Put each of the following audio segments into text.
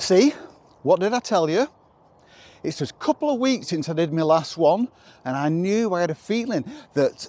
See, what did I tell you? It's just a couple of weeks since I did my last one, and I knew, I had a feeling that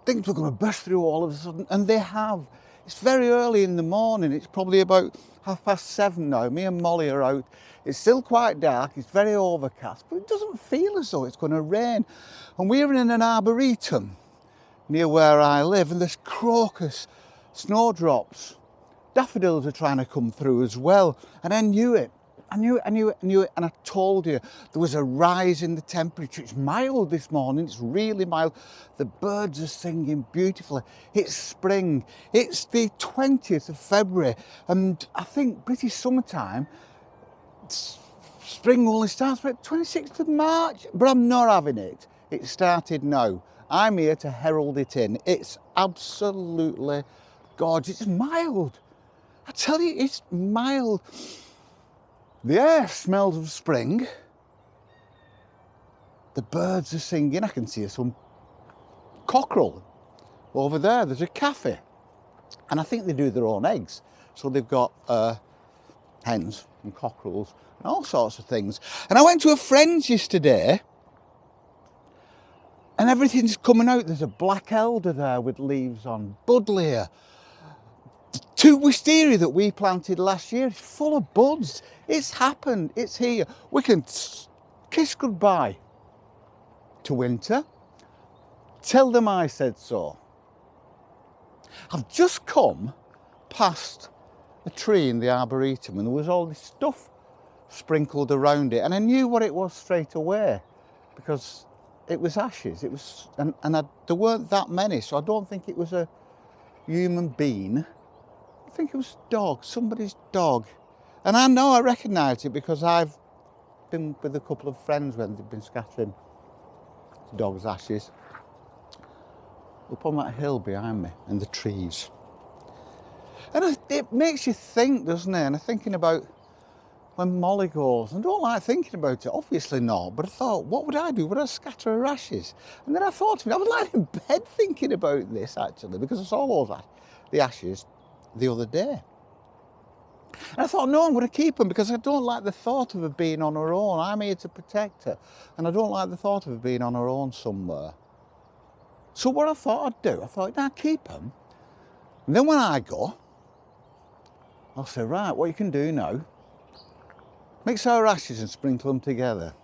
things were going to burst through all of a sudden, and they have. It's very early in the morning. It's probably about 7:30 now. Me and Molly are out. It's still quite dark. It's very overcast, but it doesn't feel as though it's going to rain. And we're in an arboretum near where I live, and there's crocus, snowdrops, daffodils are trying to come through as well. And I knew it. I knew it, and I told you there was a rise in the temperature. It's mild this morning, it's really mild. The birds are singing beautifully. It's spring. It's the 20th of February, and I think British summertime, spring only starts about 26th of March, but I'm not having it. It started now. I'm here to herald it in. It's absolutely gorgeous. It's mild. I tell you, it's mild. The air smells of spring. The birds are singing. I can see some cockerel over there. There's a cafe. And I think they do their own eggs. So they've got hens and cockerels and all sorts of things. And I went to a friend's yesterday, and everything's coming out. There's a black elder there with leaves on. Buddleia. Two wisteria that we planted last year, it's full of buds. It's happened, it's here. We can kiss goodbye to winter. Tell them I said so. I've just come past a tree in the Arboretum, and there was all this stuff sprinkled around it, and I knew what it was straight away because it was ashes. It was, there weren't that many, so I don't think it was a human being. I think it was dog, somebody's dog. And I know I recognised it because I've been with a couple of friends when they've been scattering dog's ashes up on that hill behind me and the trees. And it makes you think, doesn't it? And I'm thinking about when Molly goes. I don't like thinking about it, obviously not, but I thought, what would I do? Would I scatter her ashes? And then I thought to me, I was lying in bed thinking about this actually, because I saw the ashes the other day. And I thought, no, I'm going to keep them because I don't like the thought of her being on her own. I'm here to protect her, and I don't like the thought of her being on her own somewhere. So what I thought I'd do, I thought, now keep them. And then when I go, I'll say, right, what you can do now, mix our ashes and sprinkle them together.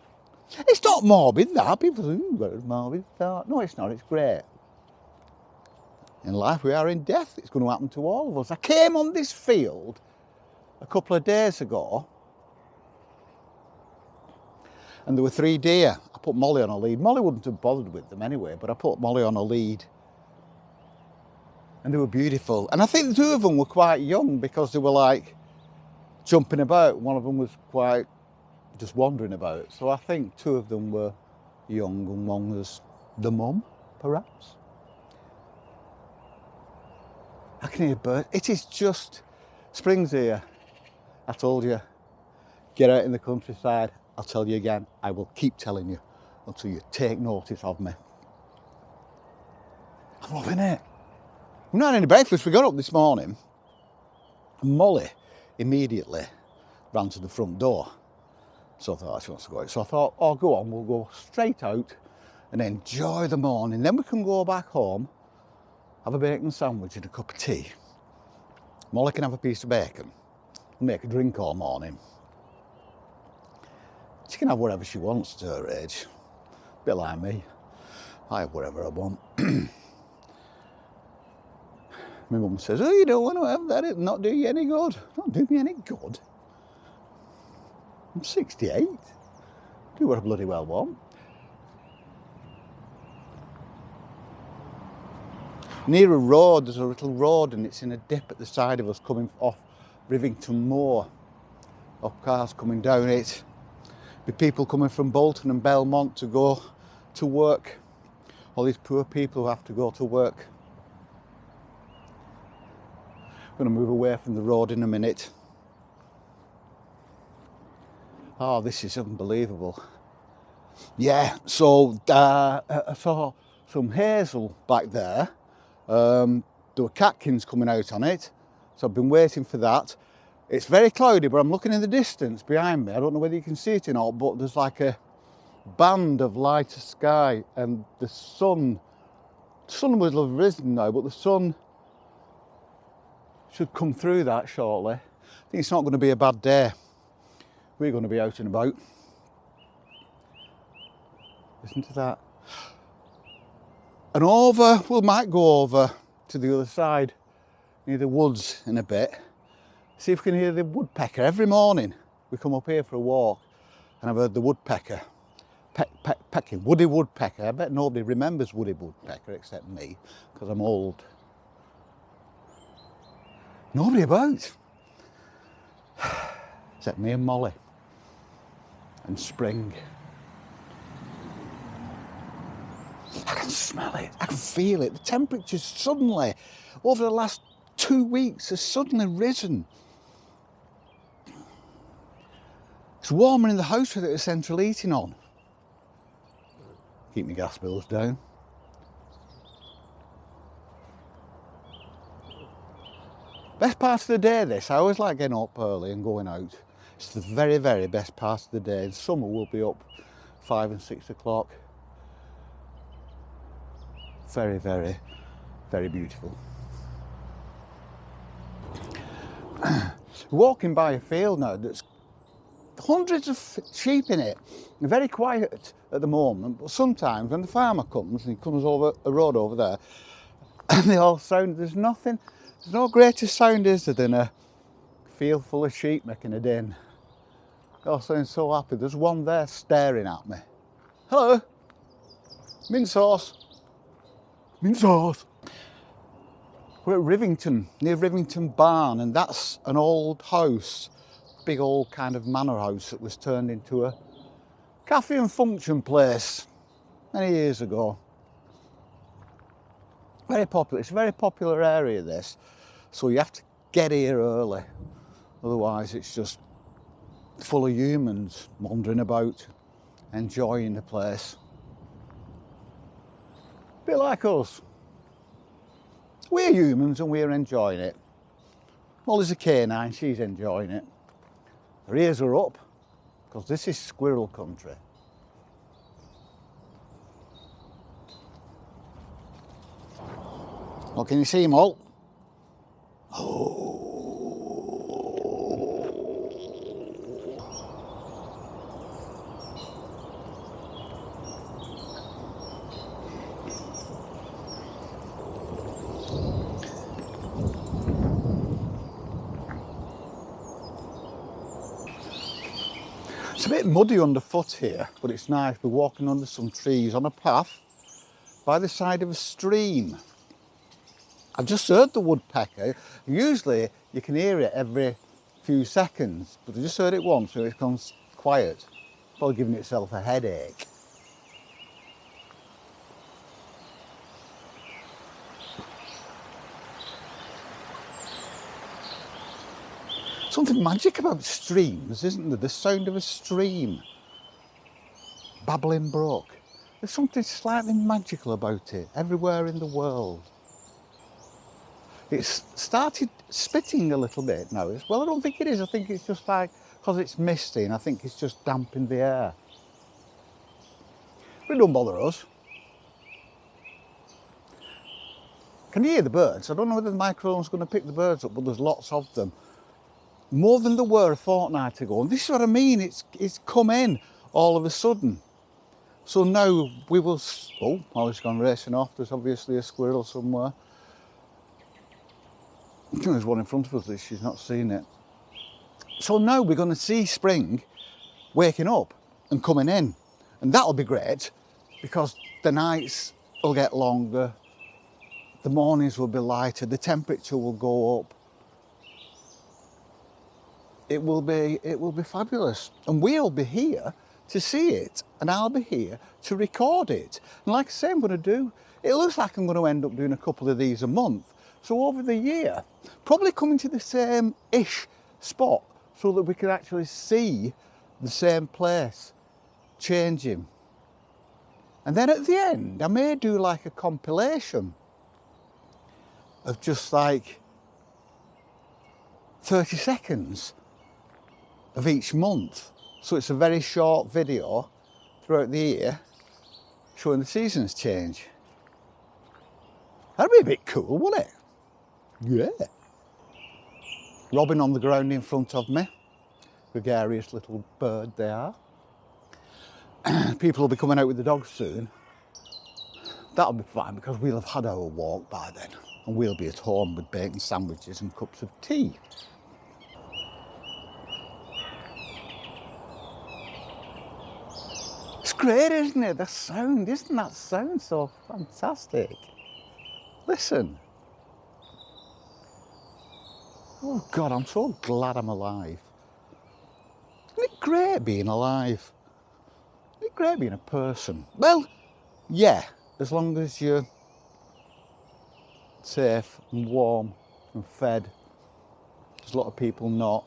It's not morbid, that. People say, you've got a morbid thought. No, it's not, it's great. In life we are in death. It's going to happen to all of us. I came on this field a couple of days ago, and there were 3 deer. I put Molly on a lead. Molly wouldn't have bothered with them anyway, but I put Molly on a lead. And they were beautiful. And I think the 2 of them were quite young because they were like jumping about. One of them was quite just wandering about. So I think 2 of them were young and one was the mum, perhaps. I can hear birds. It is just, spring's here. I told you, get out in the countryside. I'll tell you again. I will keep telling you until you take notice of me. I'm loving it. We've not had any breakfast. We got up this morning, and Molly immediately ran to the front door. So I thought, she wants to go out. So I thought, oh, go on, we'll go straight out and enjoy the morning. Then we can go back home, have a bacon sandwich and a cup of tea. Molly can have a piece of bacon and make a drink all morning. She can have whatever she wants to her age. A bit like me. I have whatever I want. My mum says, oh, you don't want to have that, it'll not do you any good. Not do me any good. I'm 68. Do what I bloody well want. Near a road, there's a little road, and it's in a dip at the side of us coming off Rivington Moor. Of cars coming down it. With people coming from Bolton and Belmont to go to work. All these poor people who have to go to work. I'm going to move away from the road in a minute. Oh, this is unbelievable. Yeah, so I saw some hazel back there. There were catkins coming out on it, so I've been waiting for that. It's very cloudy, but I'm looking in the distance behind me. I don't know whether you can see it or not, but there's like a band of lighter sky, and the sun will have risen now, but the sun should come through that shortly. I think it's not going to be a bad day. We're going to be out and about. Listen to that. And we might go over to the other side, near the woods in a bit. See if we can hear the woodpecker. Every morning we come up here for a walk, and I've heard the woodpecker pecking. Woody woodpecker. I bet nobody remembers woody woodpecker except me, because I'm old. Nobody about. Except me and Molly. And Spring. I can smell it. I can feel it. The temperature's suddenly, over the last 2 weeks, has suddenly risen. It's warmer in the house with the central heating on. Keep my gas bills down. Best part of the day this. I always like getting up early and going out. It's the very, very best part of the day. In summer we'll be up 5 and 6 o'clock. Very, very, very beautiful. Walking by a field now that's hundreds of sheep in it. They're very quiet at the moment, but sometimes when the farmer comes, and he comes over a road over there, and they all sound, there's no greater sound, is there, than a field full of sheep making a din. They all sound so happy. There's one there staring at me. Hello, mint sauce. Mint sauce. We're at Rivington, near Rivington Barn, and that's an old house, big old kind of manor house that was turned into a cafe and function place many years ago. Very popular. It's a very popular area, this, so you have to get here early, otherwise it's just full of humans wandering about, enjoying the place. A bit like us. We're humans and we're enjoying it. Molly's a canine, she's enjoying it. Her ears are up, because this is squirrel country. Well, can you see them all? Oh. It's a bit muddy underfoot here, but it's nice. We're walking under some trees on a path by the side of a stream. I've just heard the woodpecker. Usually you can hear it every few seconds, but I just heard it once, so it's gone quiet. Probably giving itself a headache. Something magic about streams, isn't there? The sound of a stream. Babbling brook. There's something slightly magical about it, everywhere in the world. It's started spitting a little bit now. Well, I don't think it is. I think it's just like, because it's misty, and I think it's just damp in the air. But it don't bother us. Can you hear the birds? I don't know whether the microphone's going to pick the birds up, but there's lots of them. More than there were a fortnight ago. And this is what I mean, it's come in all of a sudden. So now we will, oh, Molly's gone racing off. There's obviously a squirrel somewhere. I think there's one in front of us that she's not seen it. So now we're going to see spring waking up and coming in. And that'll be great, because the nights will get longer, the mornings will be lighter, the temperature will go up. It will be fabulous. And we'll be here to see it, and I'll be here to record it. And like I say, it looks like I'm going to end up doing a couple of these a month. So over the year, probably coming to the same-ish spot, so that we can actually see the same place changing. And then at the end, I may do like a compilation of just like 30 seconds of each month. So it's a very short video throughout the year showing the seasons change. That'd be a bit cool, wouldn't it? Yeah. Robin on the ground in front of me. Gregarious little bird they are. People will be coming out with the dogs soon. That'll be fine because we'll have had our walk by then and we'll be at home with bacon sandwiches and cups of tea. It's great, isn't it? The sound, isn't that sound so fantastic? Listen. Oh God, I'm so glad I'm alive. Isn't it great being alive? Isn't it great being a person? Well, yeah, as long as you're safe and warm and fed. There's a lot of people not.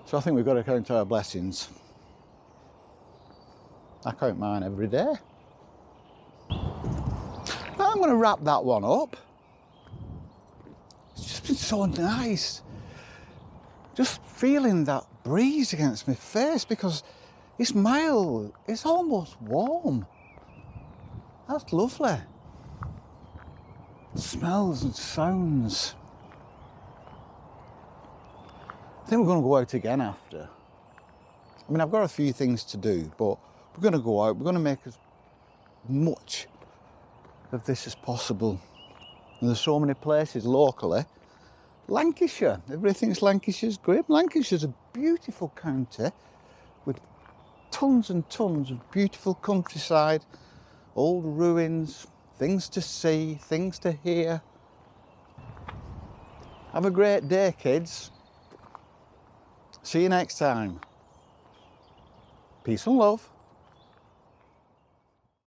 So I think we've got to count our blessings. I count mine every day. But I'm going to wrap that one up. It's just been so nice. Just feeling that breeze against my face because it's mild, it's almost warm. That's lovely. Smells and sounds. I think we're going to go out again after. I mean, I've got a few things to do, but we're going to go out. We're going to make as much of this as possible. And there's so many places locally. Lancashire, everybody thinks Lancashire's great. Lancashire's a beautiful county with tons and tons of beautiful countryside, old ruins, things to see, things to hear. Have a great day, kids. See you next time. Peace and love.